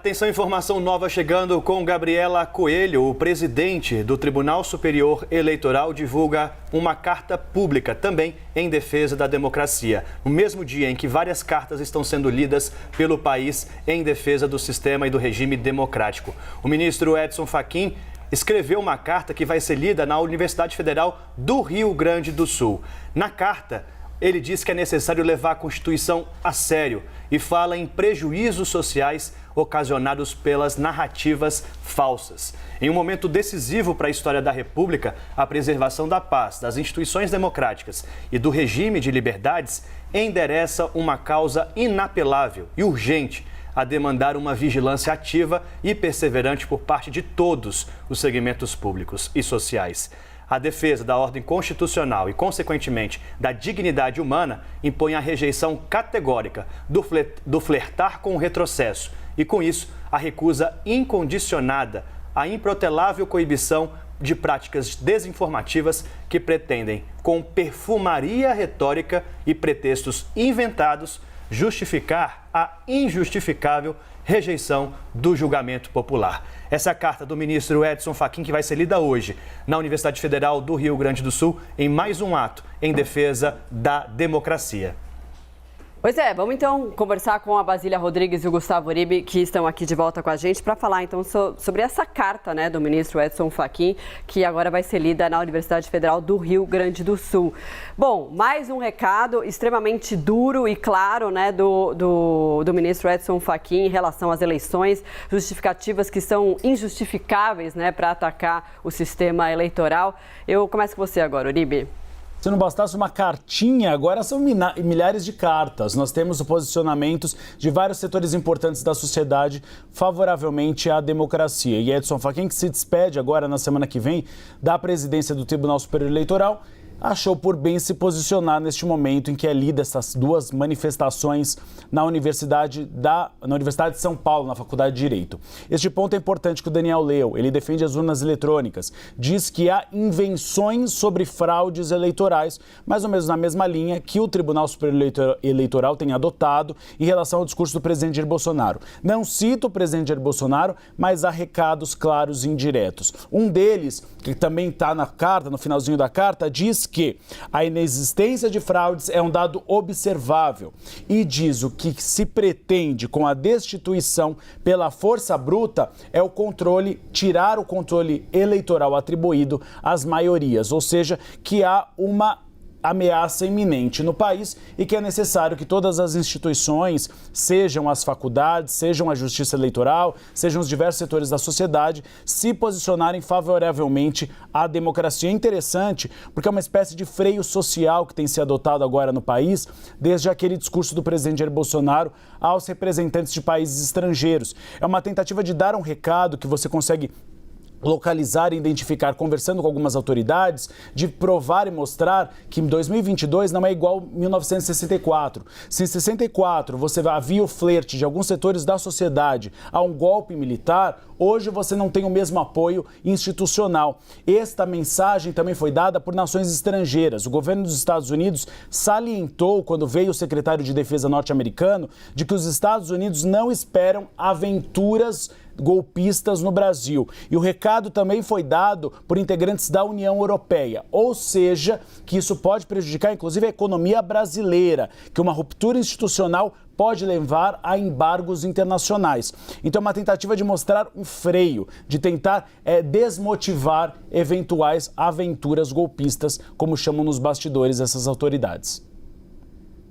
Atenção, informação nova chegando com Gabriela Coelho. O presidente do Tribunal Superior Eleitoral divulga uma carta pública também em defesa da democracia. No mesmo dia em que várias cartas estão sendo lidas pelo país em defesa do sistema e do regime democrático. O ministro Edson Fachin escreveu uma carta que vai ser lida na Universidade Federal do Rio Grande do Sul. Na carta, ele diz que é necessário levar a Constituição a sério e fala em prejuízos sociais ocasionados pelas narrativas falsas. Em um momento decisivo para a história da República, a preservação da paz, das instituições democráticas e do regime de liberdades endereça uma causa inapelável e urgente a demandar uma vigilância ativa e perseverante por parte de todos os segmentos públicos e sociais. A defesa da ordem constitucional e, consequentemente, da dignidade humana impõe a rejeição categórica do flertar com o retrocesso e, com isso, a recusa incondicionada, a improtelável coibição de práticas desinformativas que pretendem, com perfumaria retórica e pretextos inventados, justificar a injustificável rejeição do julgamento popular. Essa é a carta do ministro Edson Fachin, que vai ser lida hoje na Universidade Federal do Rio Grande do Sul, em mais um ato em defesa da democracia. Pois é, vamos então conversar com a Basília Rodrigues e o Gustavo Uribe, que estão aqui de volta com a gente, para falar então sobre essa carta, né, do ministro Edson Fachin, que agora vai ser lida na Universidade Federal do Rio Grande do Sul. Bom, mais um recado extremamente duro e claro, né, do ministro Edson Fachin em relação às eleições, justificativas que são injustificáveis, né, para atacar o sistema eleitoral. Eu começo com você agora, Uribe. Se não bastasse uma cartinha, agora são milhares de cartas. Nós temos posicionamentos de vários setores importantes da sociedade favoravelmente à democracia. E Edson Fachin, que se despede agora na semana que vem da presidência do Tribunal Superior Eleitoral, achou por bem se posicionar neste momento em que é lida essas duas manifestações na Universidade de São Paulo, na Faculdade de Direito. Este ponto é importante que o Daniel leu. Ele defende as urnas eletrônicas, diz que há invenções sobre fraudes eleitorais, mais ou menos na mesma linha que o Tribunal Superior Eleitoral tem adotado em relação ao discurso do presidente Jair Bolsonaro. Não cito o presidente Jair Bolsonaro, mas há recados claros e indiretos. Um deles, que também está na carta, no finalzinho da carta, diz que a inexistência de fraudes é um dado observável e diz o que se pretende com a destituição pela força bruta é o controle, tirar o controle eleitoral atribuído às maiorias, ou seja, que há uma ameaça iminente no país e que é necessário que todas as instituições, sejam as faculdades, sejam a justiça eleitoral, sejam os diversos setores da sociedade, se posicionarem favoravelmente à democracia. É interessante porque é uma espécie de freio social que tem se adotado agora no país, desde aquele discurso do presidente Jair Bolsonaro aos representantes de países estrangeiros. É uma tentativa de dar um recado que você consegue localizar e identificar, conversando com algumas autoridades, de provar e mostrar que 2022 não é igual a 1964. Se em 64 você havia o flerte de alguns setores da sociedade a um golpe militar, hoje você não tem o mesmo apoio institucional. Esta mensagem também foi dada por nações estrangeiras. O governo dos Estados Unidos salientou, quando veio o secretário de Defesa norte-americano, de que os Estados Unidos não esperam aventuras golpistas no Brasil. E o recado também foi dado por integrantes da União Europeia, ou seja, que isso pode prejudicar inclusive a economia brasileira, que uma ruptura institucional pode levar a embargos internacionais. Então é uma tentativa de mostrar um freio, de tentar desmotivar eventuais aventuras golpistas, como chamam nos bastidores essas autoridades.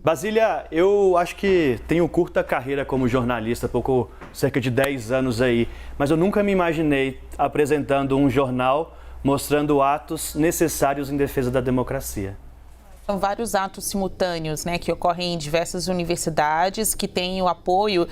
Basília, eu acho que tenho curta carreira como jornalista, cerca de 10 anos aí, mas eu nunca me imaginei apresentando um jornal mostrando atos necessários em defesa da democracia. São vários atos simultâneos, né, que ocorrem em diversas universidades, que têm o apoio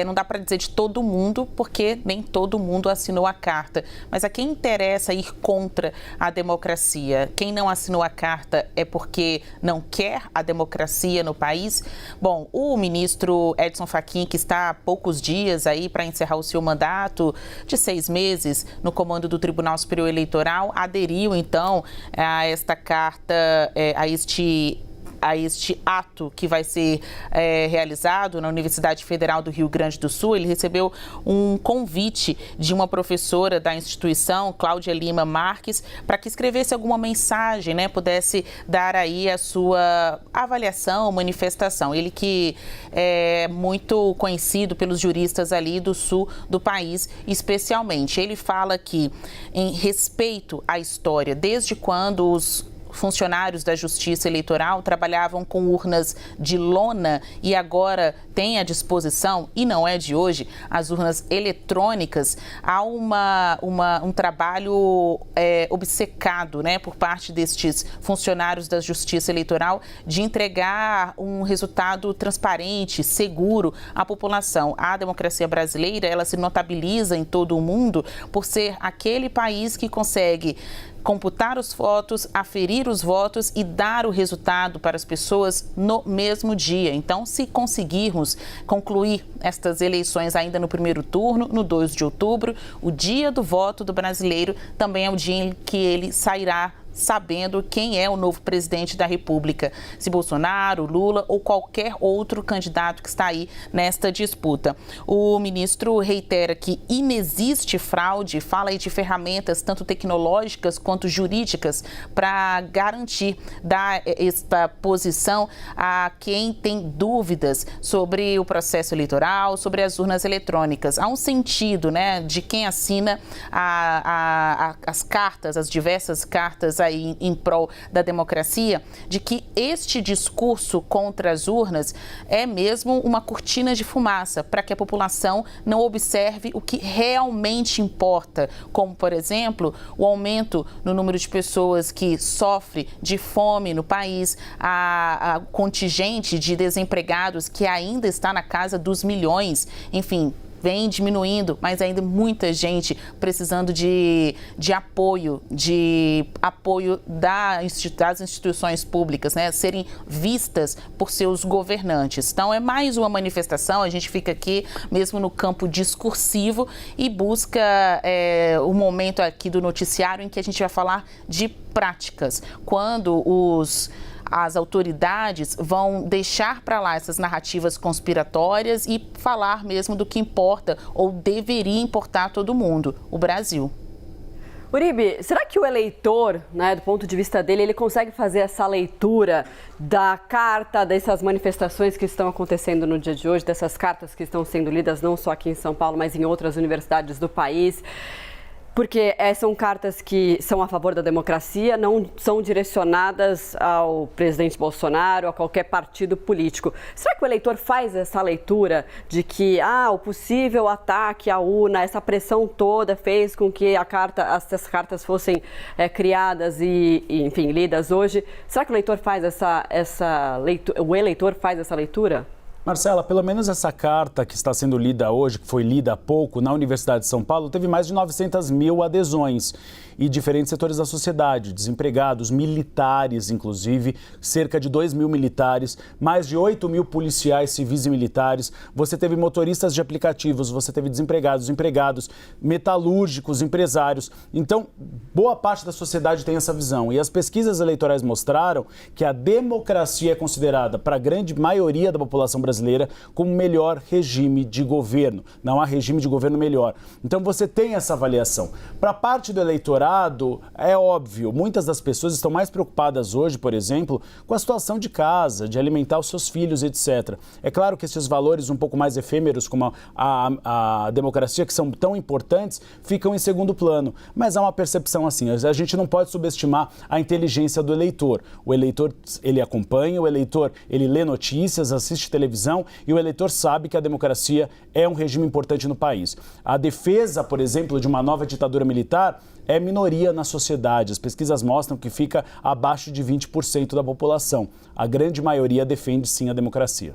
não dá para dizer de todo mundo, porque nem todo mundo assinou a carta. Mas a quem interessa ir contra a democracia? Quem não assinou a carta é porque não quer a democracia no país? Bom, o ministro Edson Fachin, que está há poucos dias aí para encerrar o seu mandato de 6 meses no comando do Tribunal Superior Eleitoral, aderiu então a esta carta, a este ato que vai ser realizado na Universidade Federal do Rio Grande do Sul, ele recebeu um convite de uma professora da instituição, Cláudia Lima Marques, para que escrevesse alguma mensagem, né, pudesse dar aí a sua avaliação, manifestação. Ele que é muito conhecido pelos juristas ali do sul do país, especialmente. Ele fala que, em respeito à história, desde quando os funcionários da Justiça Eleitoral trabalhavam com urnas de lona e agora têm à disposição, e não é de hoje, as urnas eletrônicas, há um trabalho obcecado, né, por parte destes funcionários da Justiça Eleitoral de entregar um resultado transparente, seguro à população. A democracia brasileira, ela se notabiliza em todo o mundo por ser aquele país que consegue computar os votos, aferir os votos e dar o resultado para as pessoas no mesmo dia. Então, se conseguirmos concluir estas eleições ainda no primeiro turno, no 2 de outubro, o dia do voto do brasileiro também é o dia em que ele sairá sabendo quem é o novo presidente da República, se Bolsonaro, Lula ou qualquer outro candidato que está aí nesta disputa. O ministro reitera que inexiste fraude, fala aí de ferramentas tanto tecnológicas quanto jurídicas para garantir dar esta posição a quem tem dúvidas sobre o processo eleitoral, sobre as urnas eletrônicas. Há um sentido, né, de quem assina as cartas, as diversas cartas aí em prol da democracia, de que este discurso contra as urnas é mesmo uma cortina de fumaça para que a população não observe o que realmente importa, como, por exemplo, o aumento no número de pessoas que sofrem de fome no país, a contingente de desempregados que ainda está na casa dos milhões, enfim, vem diminuindo, mas ainda muita gente precisando de apoio das instituições públicas, né, serem vistas por seus governantes. Então, é mais uma manifestação, a gente fica aqui mesmo no campo discursivo e busca o momento aqui do noticiário em que a gente vai falar de práticas, quando as autoridades vão deixar para lá essas narrativas conspiratórias e falar mesmo do que importa ou deveria importar a todo mundo, o Brasil. Uribe, será que o eleitor, né, do ponto de vista dele, ele consegue fazer essa leitura da carta, dessas manifestações que estão acontecendo no dia de hoje, dessas cartas que estão sendo lidas não só aqui em São Paulo, mas em outras universidades do país? Porque são cartas que são a favor da democracia, não são direcionadas ao presidente Bolsonaro, a qualquer partido político. Será que o eleitor faz essa leitura de que o possível ataque à urna, essa pressão toda fez com que essas cartas fossem criadas e, enfim, lidas hoje? Será que o eleitor faz essa leitura? O eleitor faz essa leitura? Marcela, pelo menos essa carta que está sendo lida hoje, que foi lida há pouco na Universidade de São Paulo, teve mais de 900 mil adesões e diferentes setores da sociedade, desempregados, militares, inclusive, cerca de 2 mil militares, mais de 8 mil policiais civis e militares, você teve motoristas de aplicativos, você teve desempregados, empregados, metalúrgicos, empresários. Então, boa parte da sociedade tem essa visão e as pesquisas eleitorais mostraram que a democracia é considerada, para a grande maioria da população brasileira, como o melhor regime de governo. Não há regime de governo melhor. Então, você tem essa avaliação. Para a parte do eleitorado, é óbvio, muitas das pessoas estão mais preocupadas hoje, por exemplo, com a situação de casa, de alimentar os seus filhos, etc. É claro que esses valores um pouco mais efêmeros, como a democracia, que são tão importantes, ficam em segundo plano. Mas há uma percepção assim, a gente não pode subestimar a inteligência do eleitor. O eleitor, ele acompanha, o eleitor, ele lê notícias, assiste televisão e o eleitor sabe que a democracia é um regime importante no país. A defesa, por exemplo, de uma nova ditadura militar é minoria na sociedade. As pesquisas mostram que fica abaixo de 20% da população. A grande maioria defende sim a democracia.